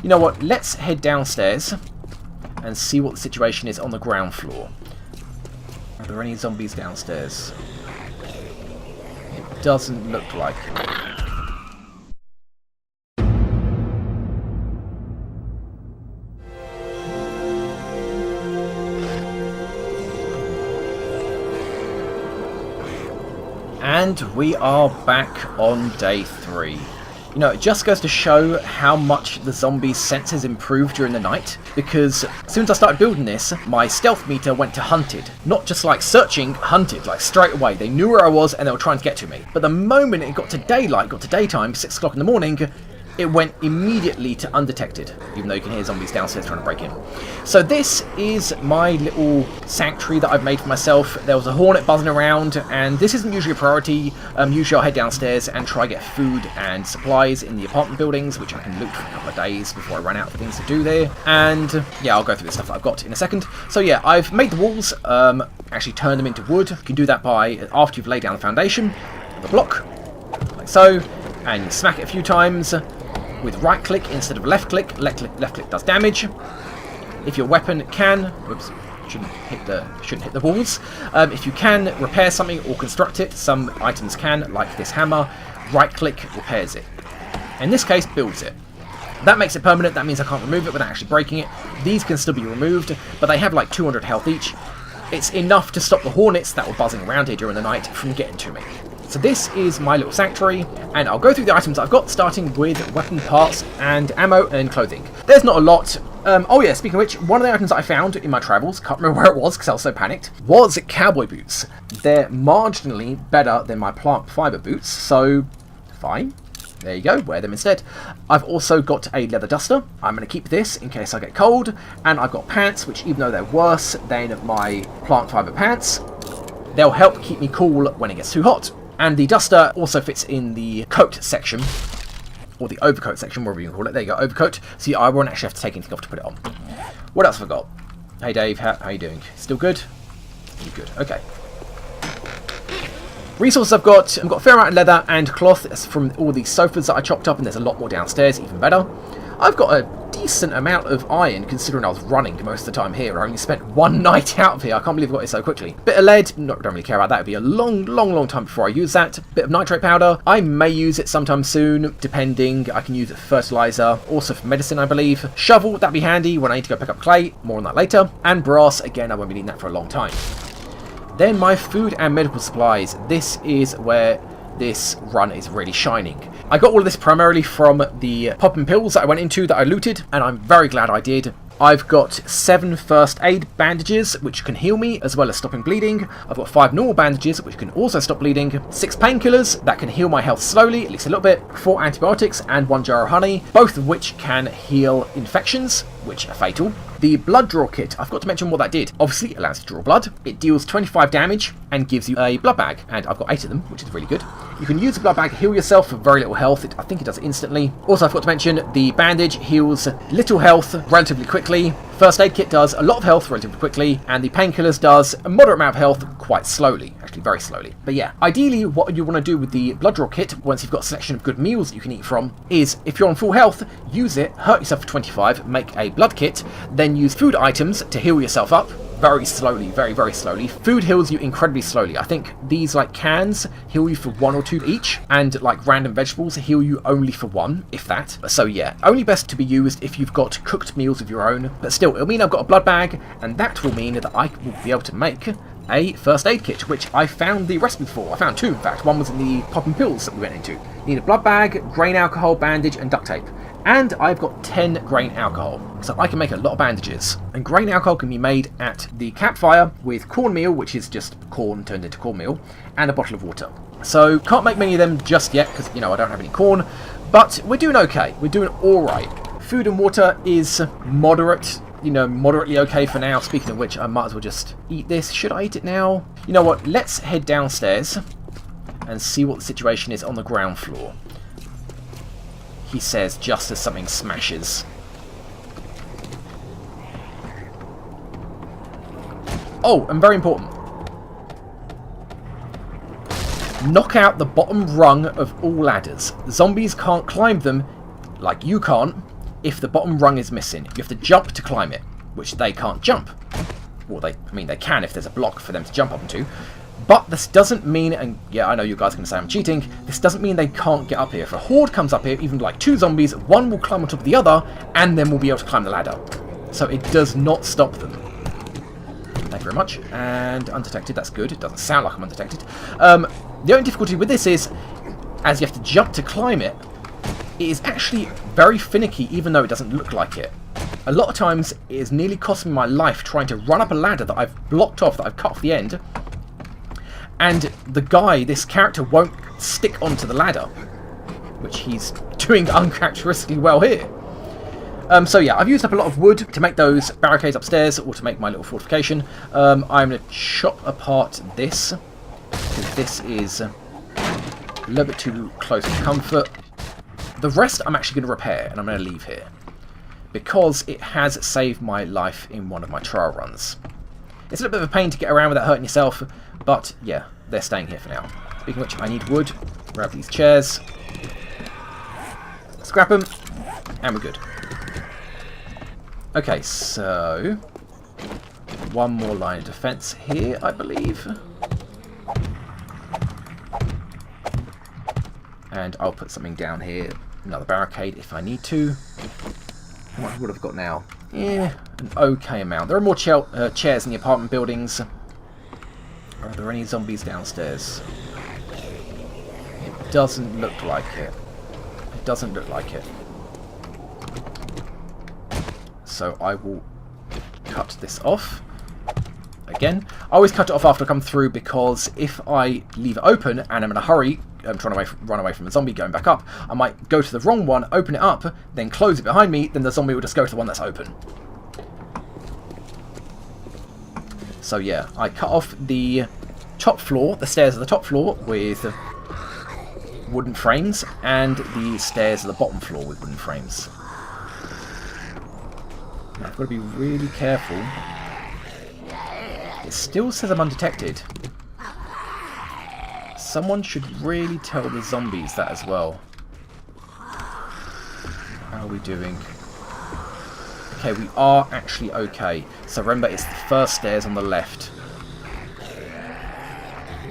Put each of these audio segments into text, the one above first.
You know what? Let's head downstairs and see what the situation is on the ground floor. Are there any zombies downstairs? It doesn't look like it. And we are back on day 3. You know, it just goes to show how much the zombies' senses improved during the night, because as soon as I started building this, my stealth meter went to hunted. Not just like searching, hunted, like straight away. They knew where I was and they were trying to get to me. But the moment it got to daylight, got to daytime, 6 o'clock in the morning, it went immediately to undetected, even though you can hear zombies downstairs trying to break in. So this is my little sanctuary that I've made for myself. There was a hornet buzzing around, and this isn't usually a priority. Usually I'll head downstairs and try to get food and supplies in the apartment buildings, which I can loot for a couple of days before I run out of things to do there. And yeah, I'll go through the stuff that I've got in a second. So yeah, I've made the walls, actually turned them into wood. You can do that by, after you've laid down the foundation, the block, like so, and smack it a few times. With right click instead of left click. Left click does damage. If your weapon can, whoops, shouldn't hit the walls. If you can repair something or construct it, some items can, like this hammer. Right click repairs it. In this case, builds it. That makes it permanent. That means I can't remove it without actually breaking it. These can still be removed, but they have like 200 health each. It's enough to stop the hornets that were buzzing around here during the night from getting to me. So this is my little sanctuary, and I'll go through the items I've got, starting with weapon parts and ammo and clothing. There's not a lot. Oh yeah, speaking of which, one of the items that I found in my travels, can't remember where it was because I was so panicked, was cowboy boots. They're marginally better than my plant fibre boots, so fine. There you go, wear them instead. I've also got a leather duster. I'm going to keep this in case I get cold, and I've got pants, which even though they're worse than my plant fibre pants, they'll help keep me cool when it gets too hot. And the duster also fits in the coat section, or the overcoat section, whatever you can call it. There you go, overcoat. So I won't actually have to take anything off to put it on. What else have I got? Hey Dave, how you doing? Still good? You good? Okay. Resources I've got a fair amount of leather and cloth. That's from all these sofas that I chopped up, and there's a lot more downstairs, even better. I've got a decent amount of iron, considering I was running most of the time here. I only spent one night out of here. I can't believe I got it so quickly. Bit of lead, don't really care about that. It'll be a long time before I use that. Bit of nitrate powder. I may use it sometime soon, depending. I can use it for fertilizer, also for medicine, I believe. Shovel, that'd be handy when I need to go pick up clay. More on that later. And brass, again, I won't be needing that for a long time. Then my food and medical supplies. This is where this run is really shining. I got all of this primarily from the popping pills that I went into that I looted, and I'm very glad I did. I've got 7 first aid bandages, which can heal me, as well as stopping bleeding. I've got 5 normal bandages, which can also stop bleeding. 6 painkillers, that can heal my health slowly, at least a little bit. 4 antibiotics, and 1 jar of honey, both of which can heal infections, which are fatal. The blood draw kit, I forgot to mention what that did. Obviously, it allows you to draw blood. It deals 25 damage and gives you a blood bag, and I've got 8 of them, which is really good. You can use the blood bag to heal yourself for very little health. I think it does it instantly. Also, I forgot to mention, the bandage heals little health relatively quickly. First aid kit does a lot of health relatively quickly, and the painkillers does a moderate amount of health quite slowly, actually very slowly. But yeah, ideally what you want to do with the blood draw kit, once you've got a selection of good meals that you can eat from, is if you're on full health, use it, hurt yourself for 25, make a blood kit, then use food items to heal yourself up. Very slowly, very slowly. Food heals you incredibly slowly. I think these like cans heal you for 1 or 2 each, and like random vegetables heal you only for 1, if that. So yeah, only best to be used if you've got cooked meals of your own, but still, it'll mean I've got a blood bag, and that will mean that I will be able to make a first aid kit, which I found the recipe for. I found 2, in fact. One was in the popping pills that we went into. Need a blood bag, grain alcohol, bandage, and duct tape. And I've got 10 grain alcohol, so I can make a lot of bandages. And grain alcohol can be made at the campfire with cornmeal, which is just corn turned into cornmeal, and a bottle of water. So can't make many of them just yet, because, you know, I don't have any corn, but we're doing okay. We're doing alright. Food and water is moderate, you know, moderately okay for now. Speaking of which, I might as well just eat this. Should I eat it now? You know what, let's head downstairs and see what the situation is on the ground floor. He says, just as something smashes. Oh, and very important. Knock out the bottom rung of all ladders. Zombies can't climb them, like you can't, if the bottom rung is missing. You have to jump to climb it, which they can't jump. Well, I mean, they can if there's a block for them to jump up into. But this doesn't mean, and yeah, I know you guys are going to say I'm cheating, this doesn't mean they can't get up here. If a horde comes up here, even like 2 zombies, one will climb on top of the other, and then we'll be able to climb the ladder. So it does not stop them. Thank you very much. And undetected, that's good. It doesn't sound like I'm undetected. The only difficulty with this is, as you have to jump to climb it, it is actually very finicky, even though it doesn't look like it. A lot of times, it has nearly cost me my life trying to run up a ladder that I've blocked off, that I've cut off the end, and the guy, this character, won't stick onto the ladder, which he's doing uncharacteristically well here. So yeah, I've used up a lot of wood to make those barricades upstairs, or to make my little fortification. I'm going to chop apart this, because this is a little bit too close for comfort. The rest I'm actually going to repair, and I'm going to leave here, because it has saved my life in one of my trial runs. It's a little bit of a pain to get around without hurting yourself, but yeah, they're staying here for now. Speaking of which, I need wood. Grab these chairs. Scrap them, and we're good. Okay, so one more line of defense here, I believe. And I'll put something down here, another barricade if I need to. How much wood have I got now? Yeah, an okay amount. There are more chairs in the apartment buildings. Are there any zombies downstairs? It doesn't look like it. It doesn't look like it. So I will cut this off. Again, I always cut it off after I come through, because if I leave it open and I'm in a hurry, I'm trying to run away from a zombie going back up, I might go to the wrong one, open it up, then close it behind me, then the zombie will just go to the one that's open. So yeah, I cut off the top floor, the stairs of the top floor with wooden frames, and the stairs of the bottom floor with wooden frames. Now, I've got to be really careful. It still says I'm undetected. Someone should really tell the zombies that as well. How are we doing? Okay, we are actually okay. So remember, it's the first stairs on the left.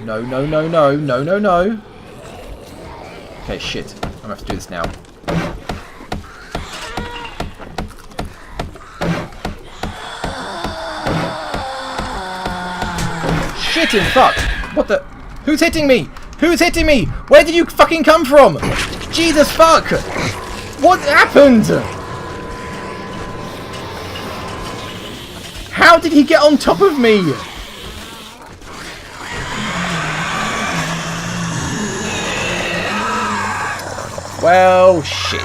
No, no, no, no, no, no, no. Okay, shit. I'm going to have to do this now. Shit in fuck! What the? Who's hitting me? Who's hitting me? Where did you fucking come from? Jesus fuck! What happened? How did he get on top of me? Well, shit.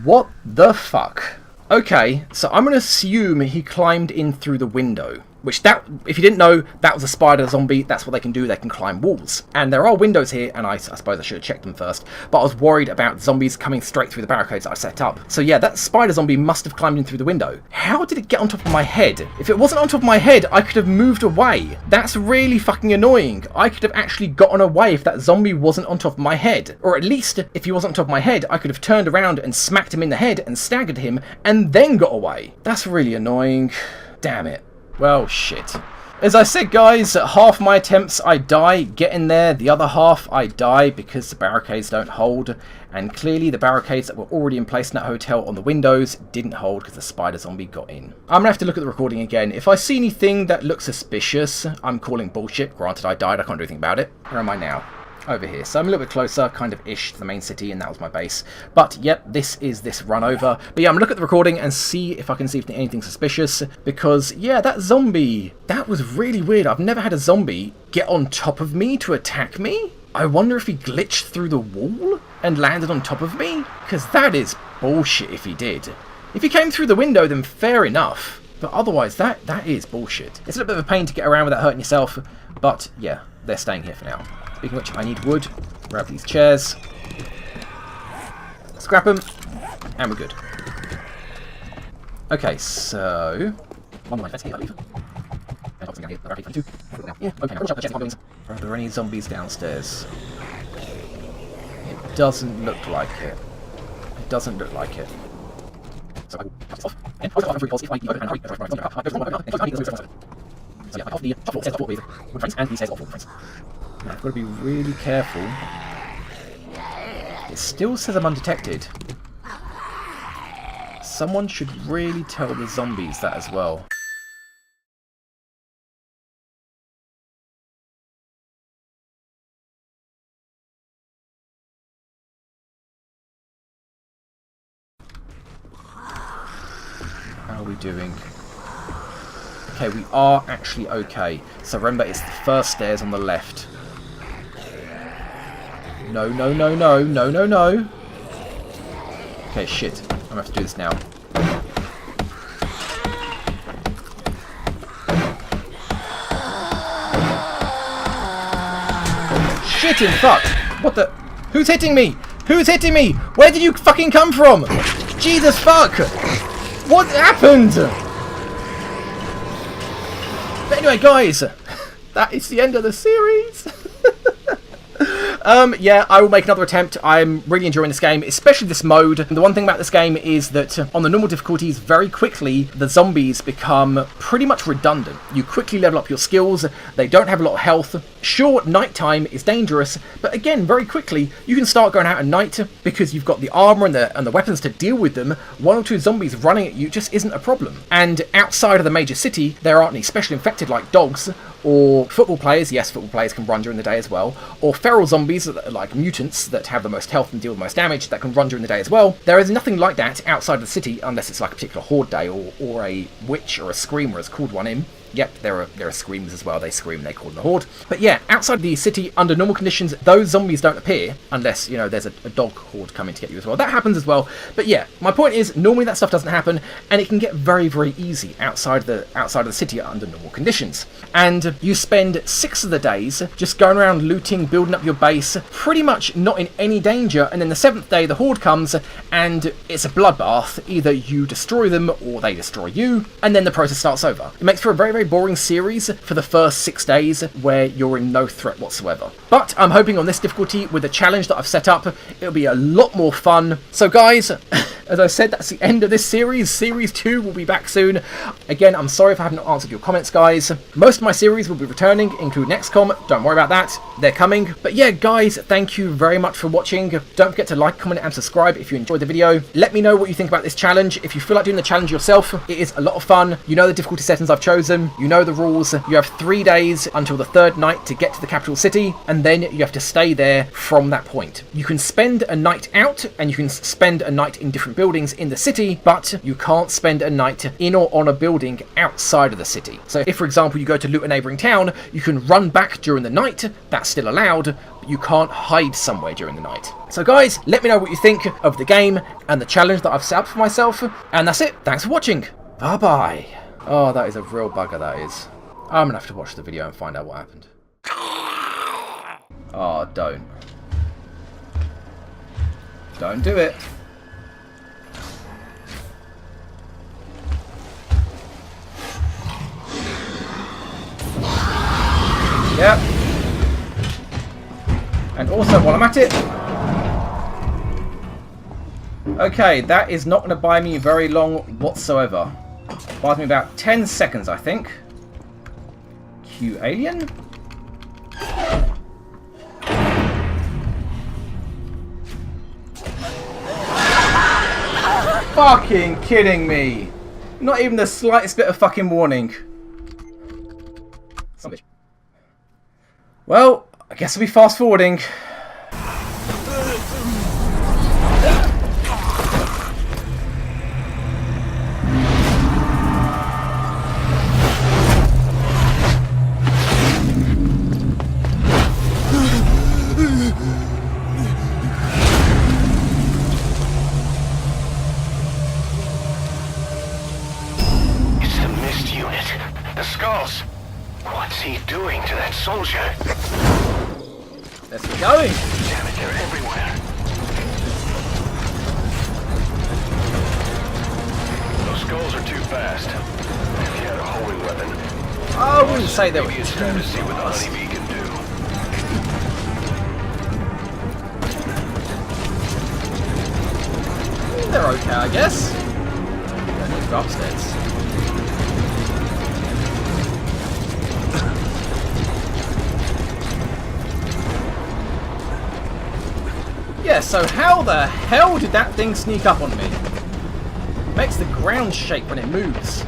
What the fuck? Okay, so I'm going to assume he climbed in through the window. Which, that, if you didn't know, that was a spider zombie. That's what they can do. They can climb walls. And there are windows here, and I suppose I should have checked them first. But I was worried about zombies coming straight through the barricades that I set up. So yeah, that spider zombie must have climbed in through the window. How did it get on top of my head? If it wasn't on top of my head, I could have moved away. That's really fucking annoying. I could have actually gotten away if that zombie wasn't on top of my head. Or at least, if he wasn't on top of my head, I could have turned around and smacked him in the head and staggered him, and then got away. That's really annoying. Damn it. Well, shit. As I said, guys, half my attempts I die getting there, the other half I die because the barricades don't hold, and clearly the barricades that were already in place in that hotel on the windows didn't hold because the spider zombie got in. I'm going to have to look at the recording again. If I see anything that looks suspicious, I'm calling bullshit. Granted, I died, I can't do anything about it. Where am I now? Over here. So I'm a little bit closer, kind of ish, to the main city, and that was my base. But yep, this is this run over. But yeah, I'm gonna look at the recording and see if I can see anything suspicious, because yeah, that zombie, that was really weird. I've never had a zombie get on top of me to attack me. I wonder if he glitched through the wall and landed on top of me, because that is bullshit if he did. If he came through the window, then fair enough. But otherwise, that is bullshit. It's a little bit of a pain to get around without hurting yourself, but yeah, they're staying here for now. Speaking of which, I need wood. Grab these chairs. Scrap them. And we're good. Okay, so one more defense here, I believe. And obviously here, barricade 22. Yeah, okay, now check the chest buildings. Are there any zombies downstairs? It doesn't look like it. It doesn't look like it. So I will cut this off. And I will if I and hurry. So yeah, I off the top floor, says top floor with friends, and he says top floor with friends. Now I've got to be really careful. It still says I'm undetected. Someone should really tell the zombies that as well. How are we doing? Okay, we are actually okay. So remember, it's the first stairs on the left. No, no, no, no, no, no, no. Okay, shit. I'm gonna have to do this now. Shit in fuck! What the? Who's hitting me? Who's hitting me? Where did you fucking come from? Jesus fuck! What happened? But anyway, guys, that is the end of the series. Yeah, I will make another attempt. I'm really enjoying this game, especially this mode. And the one thing about this game is that on the normal difficulties, very quickly, the zombies become pretty much redundant. You quickly level up your skills. They don't have a lot of health. Sure, nighttime is dangerous, but again, very quickly, you can start going out at night because you've got the armor and the weapons to deal with them. One or two zombies running at you just isn't a problem. And outside of the major city, there aren't any special infected like dogs or football players. Yes, football players can run during the day as well. Or feral zombies like mutants that have the most health and deal with the most damage that can run during the day as well. There is nothing like that outside of the city unless it's like a particular horde day or a witch or a screamer has called one in. Yep, there are screamers as well. They scream and they call them a horde. But yeah, outside the city, under normal conditions, those zombies don't appear unless, you know, there's a dog horde coming to get you as well. That happens as well. But yeah, my point is, normally that stuff doesn't happen, and it can get very, very easy outside of the city under normal conditions. And you spend 6 of the days just going around looting, building up your base, pretty much not in any danger. And then the 7th day, the horde comes, and it's a bloodbath. Either you destroy them or they destroy you, and then the process starts over. It makes for a very, very boring series for the first 6 days where you're in no threat whatsoever. But I'm hoping on this difficulty with the challenge that I've set up, it'll be a lot more fun. So guys, as I said, that's the end of this series. Series 2 will be back soon. Again, I'm sorry if I haven't answered your comments, guys. Most of my series will be returning, including XCOM. Don't worry about that. They're coming. But yeah, guys, thank you very much for watching. Don't forget to like, comment, and subscribe if you enjoyed the video. Let me know what you think about this challenge. If you feel like doing the challenge yourself, it is a lot of fun. You know the difficulty settings I've chosen. You know the rules. You have 3 days until the 3rd night to get to the capital city, and then you have to stay there from that point. You can spend a night out, and you can spend a night in different buildings in the city, but you can't spend a night in or on a building outside of the city. So if, for example, you go to loot a neighbouring town, you can run back during the night. That's still allowed, but you can't hide somewhere during the night. So guys, let me know what you think of the game and the challenge that I've set up for myself. And that's it. Thanks for watching. Bye-bye. Oh, that is a real bugger, that is. I'm gonna have to watch the video and find out what happened. Oh, don't. Don't do it. Yep. And also, while I'm at it... Okay, that is not going to buy me very long whatsoever. Buys me about 10 seconds, I think. Q alien? Fucking kidding me. Not even the slightest bit of fucking warning. Well, I guess I'll be fast forwarding. What's he doing to that soldier? Let's get going. Damn it, they're everywhere. Those skulls are too fast. If you had a homing weapon, I wouldn't say they were maybe it's time to see what the honeybee can do. They're okay, I guess. Don't need to go upstairs. Yeah, so how the hell did that thing sneak up on me? It makes the ground shake when it moves.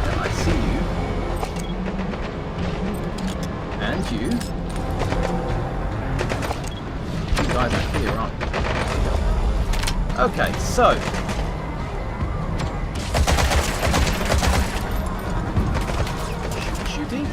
Yeah, I see you. And you. You guys are here, aren't you? Okay, so. Shooty.